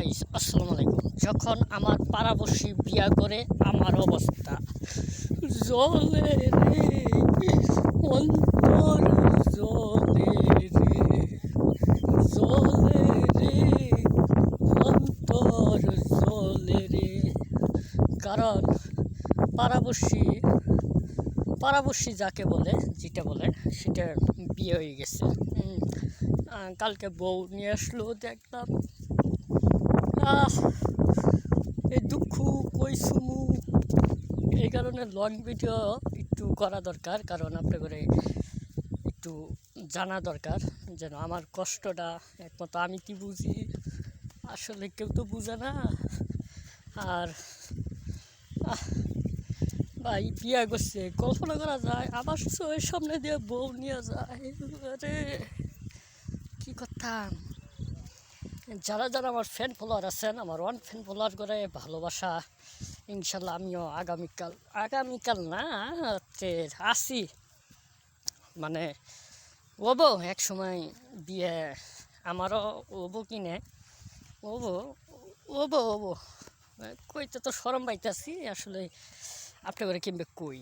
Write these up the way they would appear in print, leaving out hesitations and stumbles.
Guys আসসালামু আলাইকুম। যখন আমার পাড়াবর্ষী বিয়া করে আমার অবস্থা জলে রে, অন্তর জলে রে, জলে রে, অন্তর জলে রে। কারণ পাড়াবর্ষী পাড়াবর্ষী যাকে বলে, যেটা বলে সেটা বিয়ে হয়ে গেছে। কালকে বউ নিয়ে আসলো, দেখলাম এই দুঃখ কই সুমু। এই কারণে লং ভিডিও একটু করা দরকার, কারণ আপনি করে একটু জানা দরকার যেন আমার কষ্টটা একমতো আমি কি বুঝি, আসলে কেউ তো বুঝে না। আর ভাই বিয়া করছে, কল্পনা করা যায় আমার চোখের সামনে দিয়ে বউ নিয়ে যায়। আরে কি করতাম। যারা যারা আমার ফ্যান ফলোয়ার আছেন, আমার ওয়ান ফ্যান ফলোয়ার করে ভালোবাসা, ইনশাল্লাহ আমিও আগামীকাল না আসি, মানে ওবো এক সময় বিয়ে আমারও ওবো কিনে ওবো ওবো ওবো কইতে তো সরম পাইতেছি আসলে। আপনি করে কিনবে কই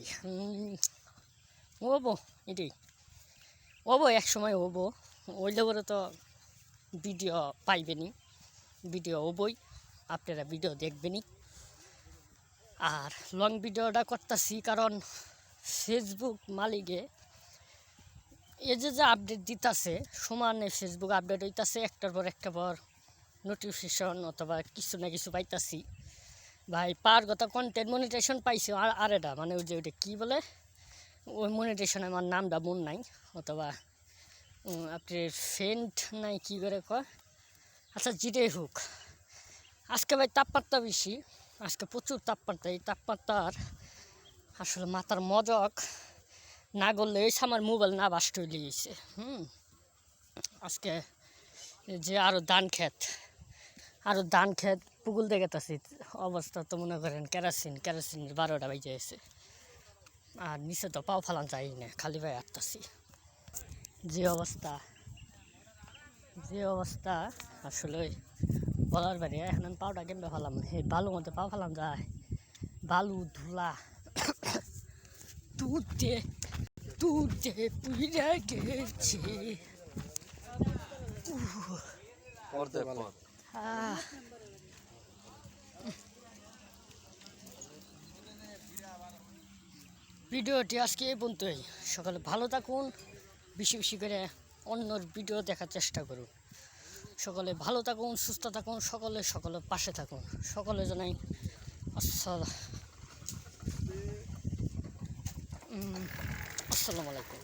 ওবো এটাই ওবো এক সময় ওবো, ওইলে করে তো ভিডিও পাইবেনি, ভিডিও ওবই, আপনারা ভিডিও দেখবেনই। আর লং ভিডিওটা করতেছি কারণ ফেসবুক মালিকে এই যে আপডেট দিতেছে, সমানে ফেসবুক আপডেট হইতেছে, একটার পর নোটিফিকেশন অথবা কিছু না কিছু পাইতাছি। ভাই পার কথা কন্টেন্ট মনিটাইজেশন পাইছি, আর এটা মানে ওই যে ওইটা কী বলে, ওই মনিটাইজেশন আমার নামটা মন নাই, অথবা আপনি ফ্রেন্ড নাই কী করে কয়, আচ্ছা যেটাই হোক। আজকে ভাই তাপমাত্রা বেশি, আজকে প্রচুর তাপমাত্রা। এই তাপমাত্রার আসলে মাথার মজক না করলে আমার মোবাইল না বাস্ট হয়ে গিয়েছে। আজকে যে আরও ধান ক্ষেত পুকুল দেখাতেছি, অবস্থা তো মনে করেন কেরাসিনের 12টা বেজে গেছে। আর নিচে তো পাও ফালান যাই না, খালি ভাই আটতাছি। যে অবস্থা আসলে বলার বাইরে। এখন আমি পাওটা কেমবে ফালাম, এই বালুর মধ্যে পাও ফালাম যায়, বালু ধুলা তুতে পুইরা গেছে। ভিডিওটি আজকে এই পর্যন্তই। সকালে ভালো থাকুন, বেশি বেশি করে অন্যর ভিডিও দেখার চেষ্টা করুন। সকলে ভালো থাকুন, সুস্থ থাকুন, সকলে পাশে থাকুন। সকলে জানাই আসসালামু আলাইকুম।